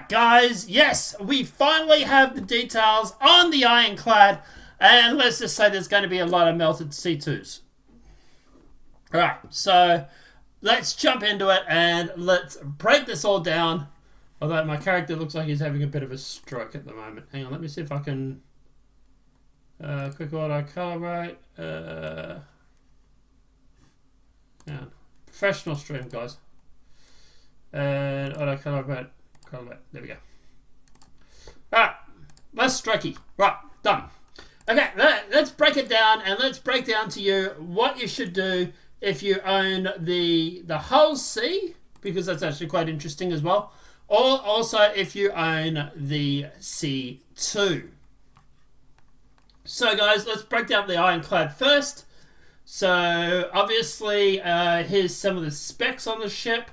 guys, yes, we finally have the details on the Ironclad, and let's just say there's going to be a lot of melted C2s. Alright, so let's jump into it and let's break this all down. Although my character looks like he's having a bit of a stroke at the moment. Hang on, let me see if I can quick auto calibrate. Yeah, professional stream, guys. And auto calibrate. There we go. Alright, less strokey. Right, done. Okay, let's break it down, and let's break down to you what you should do if you own the hull C, because that's actually quite interesting as well, or also if you own the C2. So guys, let's break down the Ironclad first. So obviously, here's some of the specs on the ship.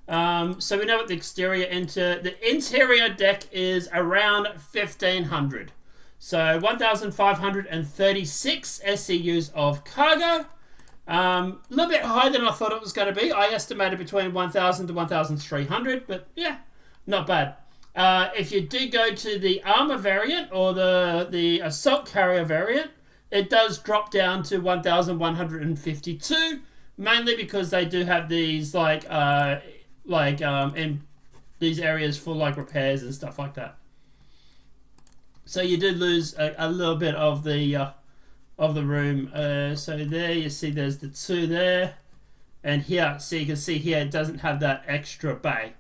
So we know what the interior deck is around 1,500. So 1,536 SCUs of cargo. A little bit higher than I thought it was going to be. I estimated between 1,000 to 1,300, but yeah, not bad. If you do go to the armor variant or the assault carrier variant, it does drop down to 1,152, mainly because they do have these in these areas for like repairs and stuff like that. So you do lose a little bit of the room. So there you see there's the 2 there, and here, so you can see here it doesn't have that extra bay.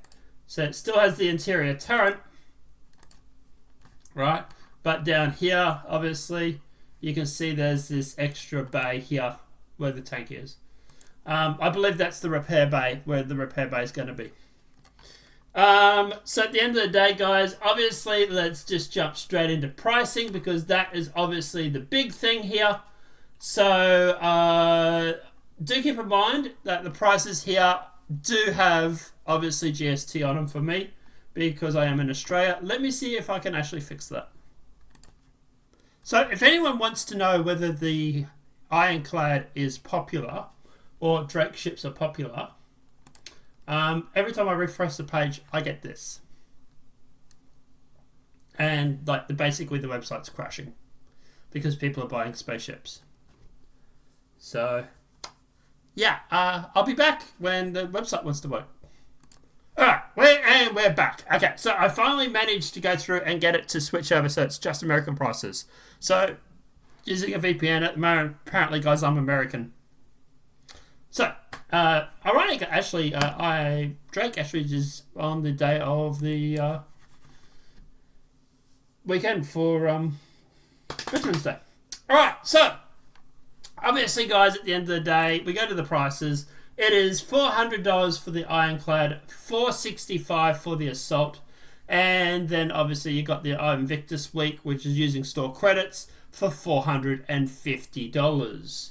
So it still has the interior turret, right? But down here, obviously, you can see there's this extra bay here where the tank is. I believe that's the repair bay, where the repair bay is going to be. So at the end of the day, guys, obviously, let's just jump straight into pricing, because that is obviously the big thing here. So do keep in mind that the prices here do have, obviously, GST on them for me, because I am in Australia. Let me see if I can actually fix that. So if anyone wants to know whether the Ironclad is popular, or Drake ships are popular, every time I refresh the page, I get this. And basically the website's crashing because people are buying spaceships. So yeah, I'll be back when the website wants to work. Alright, we're back. Okay, so I finally managed to go through and get it to switch over so it's just American prices. So, using a VPN at the moment, apparently, guys, I'm American. So, ironic, actually, Drake actually is on the day of the weekend for Veterans Day. Alright, so, obviously, guys, at the end of the day, we go to the prices. It is $400 for the Ironclad, $465 for the Assault, and then obviously you got the Invictus Week, which is using store credits, for $450.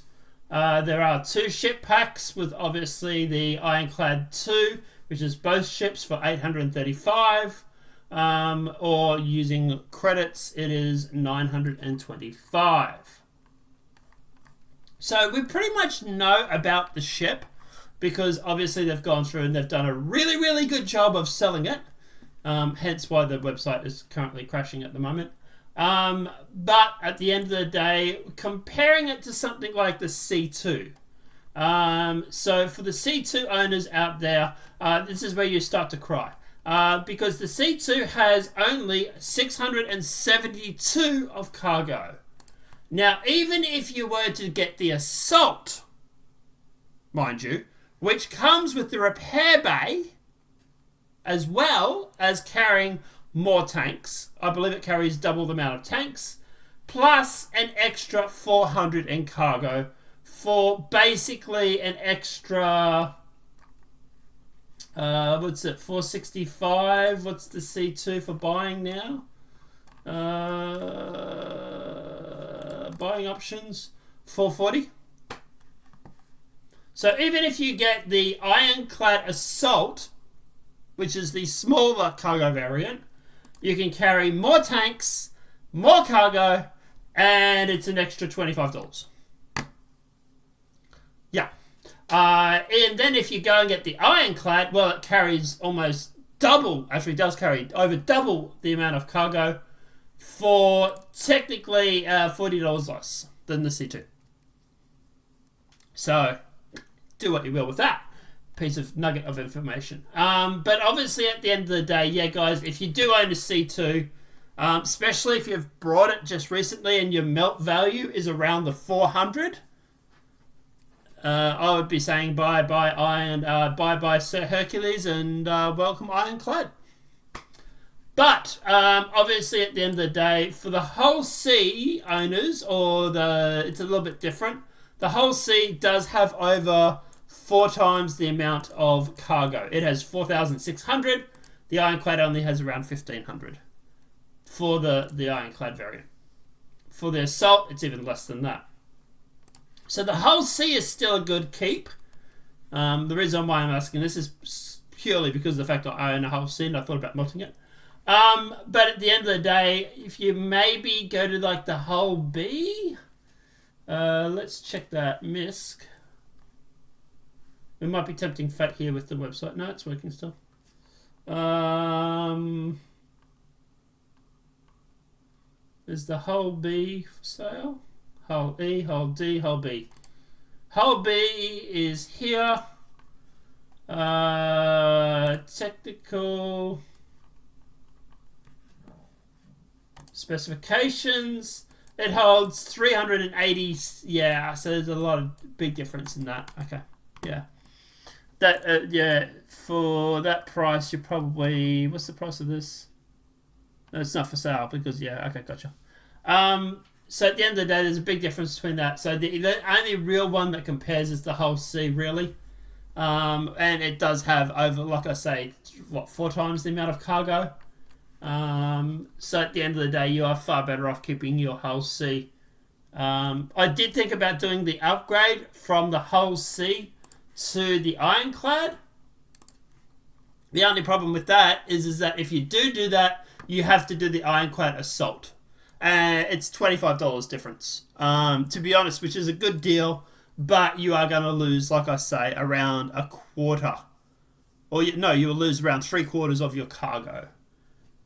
There are 2 ship packs with obviously the Ironclad 2, which is both ships for $835, or using credits it is $925. So we pretty much know about the ship, because obviously they've gone through and they've done a really, really good job of selling it. Hence why the website is currently crashing at the moment. But at the end of the day, comparing it to something like the C2. So for the C2 owners out there, this is where you start to cry. Because the C2 has only 672 of cargo. Now, even if you were to get the Assault, mind you, which comes with the repair bay, as well as carrying more tanks. I believe it carries double the amount of tanks, plus an extra 400 in cargo for basically an extra, what's it, 465? What's the C2 for buying now? Buying options, 440. So even if you get the Ironclad Assault, which is the smaller cargo variant, you can carry more tanks, more cargo, and it's an extra $25. Yeah. And then if you go and get the Ironclad, well, it carries almost does carry over double the amount of cargo for technically $40 less than the C2. So, do what you will with that piece of nugget of information. But obviously, at the end of the day, yeah, guys, if you do own a C2, especially if you've brought it just recently and your melt value is around the 400, I would be saying bye bye Sir Hercules, and welcome Ironclad. But obviously, at the end of the day, for the Hull C owners, it's a little bit different. The Hull C does have over 4 times the amount of cargo. It has 4,600. The Ironclad only has around 1,500 for the Ironclad variant. For the Assault, it's even less than that. So the Hull C is still a good keep. The reason why I'm asking this is purely because of the fact that I own a Hull C and I thought about melting it. But at the end of the day, if you maybe go to like the Hull B, let's check that MISC. It might be tempting fate here with the website. No, it's working still. Is the Hull B for sale? Hull E, Hull D, Hull B. Hull B is here. Technical specifications. It holds 380. Yeah, so there's a lot of big difference in that. Okay, yeah. That for that price, you're probably, what's the price of this? No, it's not for sale because okay, gotcha. So at the end of the day, there's a big difference between that. So the only real one that compares is the Hull C, really. And it does have over, like I say, 4 times the amount of cargo. So at the end of the day, you are far better off keeping your Hull C. I did think about doing the upgrade from the Hull C to the Ironclad. The only problem with that is that if you do that, you have to do the Ironclad Assault. It's $25 difference, to be honest, which is a good deal, but you are going to lose, like I say, around a quarter. Or you'll lose around 3/4 of your cargo.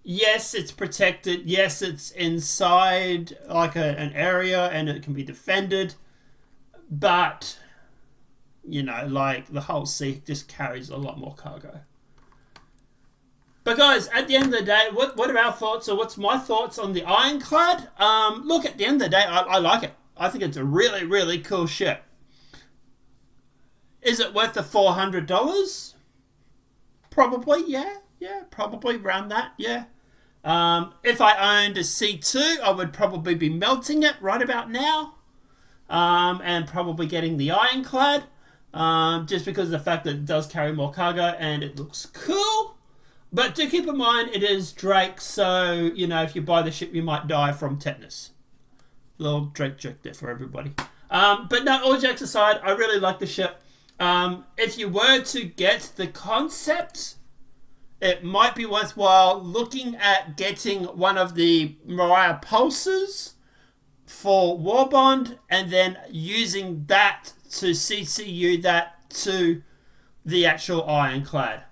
Yes, it's protected. Yes, it's inside like an area and it can be defended. But, like the Hull C just carries a lot more cargo. But guys, at the end of the day, what are our thoughts, or what's my thoughts on the Ironclad? Look, at the end of the day, I like it. I think it's a really, really cool ship. Is it worth the $400? Probably, yeah, probably around that, yeah. If I owned a C2, I would probably be melting it right about now, and probably getting the Ironclad, just because of the fact that it does carry more cargo and it looks cool. But do keep in mind, it is Drake, so, if you buy the ship, you might die from tetanus. Little Drake joke there for everybody. But no, all jokes aside, I really like the ship. If you were to get the concept, it might be worthwhile looking at getting one of the Mariah Pulses for Warbond, and then using that to CCU that to the actual Ironclad.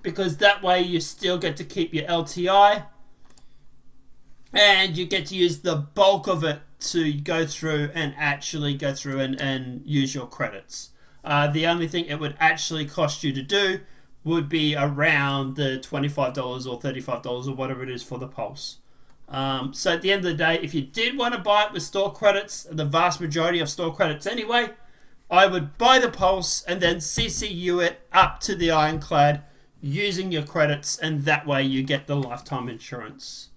Because that way you still get to keep your LTI and you get to use the bulk of it to go through and use your credits. The only thing it would actually cost you to do would be around the $25 or $35 or whatever it is for the Pulse. So at the end of the day, if you did want to buy it with store credits, the vast majority of store credits anyway, I would buy the Pulse and then CCU it up to the Ironclad using your credits, and that way you get the lifetime insurance.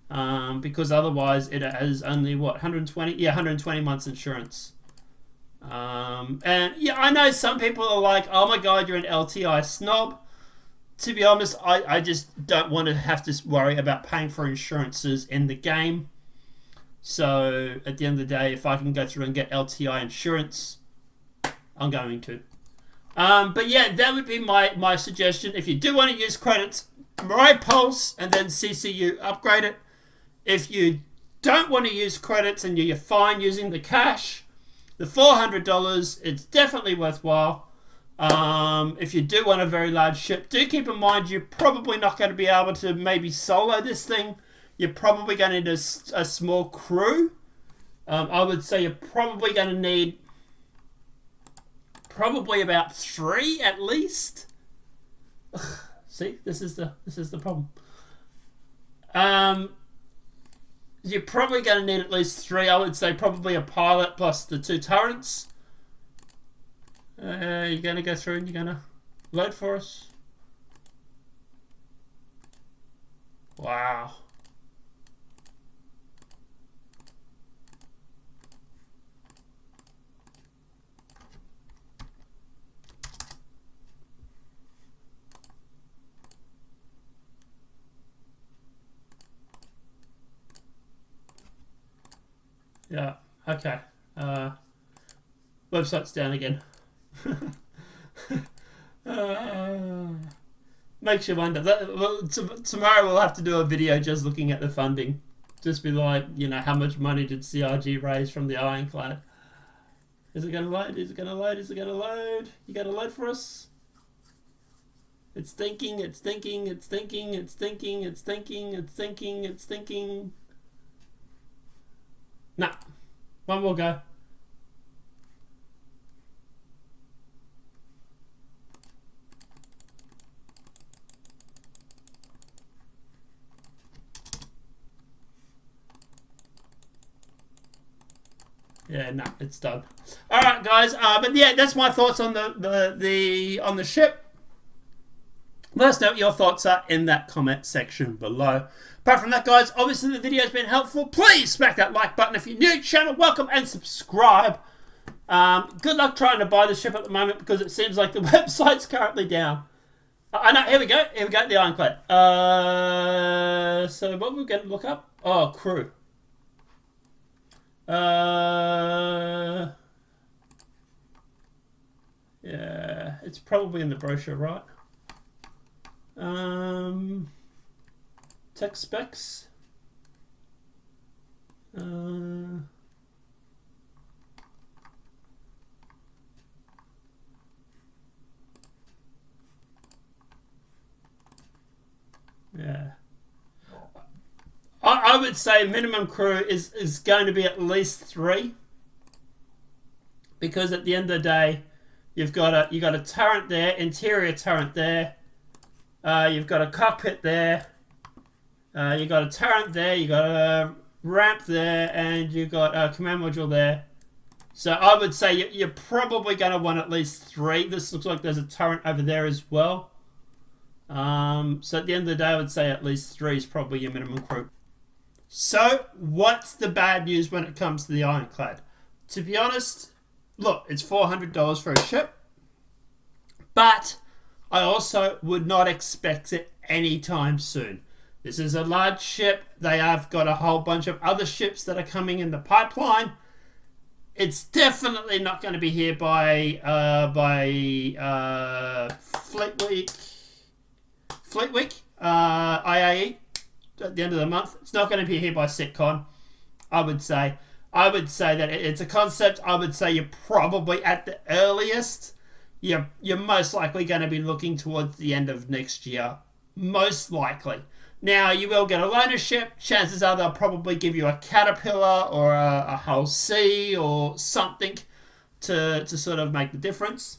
Because otherwise it has only 120 months insurance. And yeah, I know some people are like, oh my god, you're an LTI snob. To be honest, I just don't want to have to worry about paying for insurances in the game. So at the end of the day, if I can go through and get LTI insurance, I'm going to. But yeah, that would be my suggestion. If you do want to use credits, Mariah Pulse and then CCU, upgrade it. If you don't want to use credits and you're fine using the cash, the $400, it's definitely worthwhile. If you do want a very large ship, do keep in mind you're probably not going to be able to maybe solo this thing. You're probably going to need a small crew. I would say you're probably going to need probably about 3 at least. See, this is the problem. You're probably going to need at least 3. I would say probably a pilot plus the 2 turrets. You're going to go through and you're going to load for us. Wow. Yeah, okay. Website's down again. Makes you wonder. Tomorrow we'll have to do a video just looking at the funding. Just be like, you know, how much money did CRG raise from the Ironclad? Is it going to load? Is it going to load? Is it going to load? You got to load for us? It's thinking, it's thinking, it's thinking, it's thinking, it's thinking, it's thinking, it's thinking. Nah. One more go. Yeah, no, it's done. All right, guys. But yeah, that's my thoughts on the ship. Let us know what your thoughts are in that comment section below. Apart from that, guys, obviously the video's been helpful. Please smack that like button if you're new to the channel. Welcome and subscribe. Good luck trying to buy the ship at the moment because it seems like the website's currently down. I know. Here we go. Here we go. The Ironclad. So what we're going to look up? Oh, crew. Yeah, it's probably in the brochure, right? Tech specs. Yeah. I would say minimum crew is going to be at least 3. Because at the end of the day, you got a turret there, interior turret there. You've got a cockpit there. You've got a turret there. You've got a ramp there, and you've got a command module there. So I would say you're probably going to want at least 3. This looks like there's a turret over there as well. So at the end of the day, I would say at least 3 is probably your minimum crew. So what's the bad news when it comes to the Ironclad? To be honest, look, it's $400 for a ship. But I also would not expect it anytime soon. This is a large ship. They have got a whole bunch of other ships that are coming in the pipeline. It's definitely not going to be here by Fleet Week, IAE at the end of the month. It's not going to be here by SitCon, I would say. I would say that it's a concept. I would say you're probably at the earliest. You're most likely going to be looking towards the end of next year. Most likely. Now, you will get a loaner ship. Chances are they'll probably give you a Caterpillar or a Hull C or something to sort of make the difference.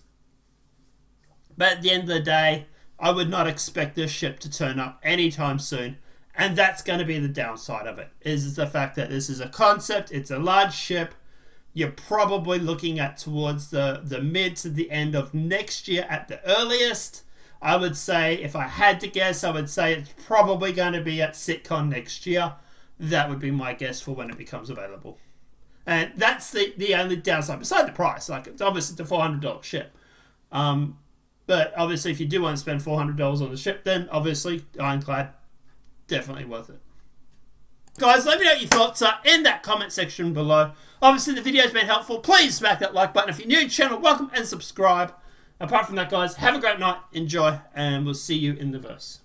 But at the end of the day, I would not expect this ship to turn up anytime soon. And that's going to be the downside of it, is the fact that this is a concept. It's a large ship. You're probably looking at towards the mid to the end of next year at the earliest. I would say, if I had to guess, I would say it's probably going to be at SitCon next year. That would be my guess for when it becomes available. And that's the only downside, beside the price. Like, it's obviously it's a $400 ship. But obviously, if you do want to spend $400 on the ship, then obviously, Ironclad, definitely worth it. Guys, let me know what your thoughts are in that comment section below. Obviously, the video's been helpful. Please smack that like button. If you're new to the channel, welcome and subscribe. Apart from that, guys, have a great night, enjoy, and we'll see you in the verse.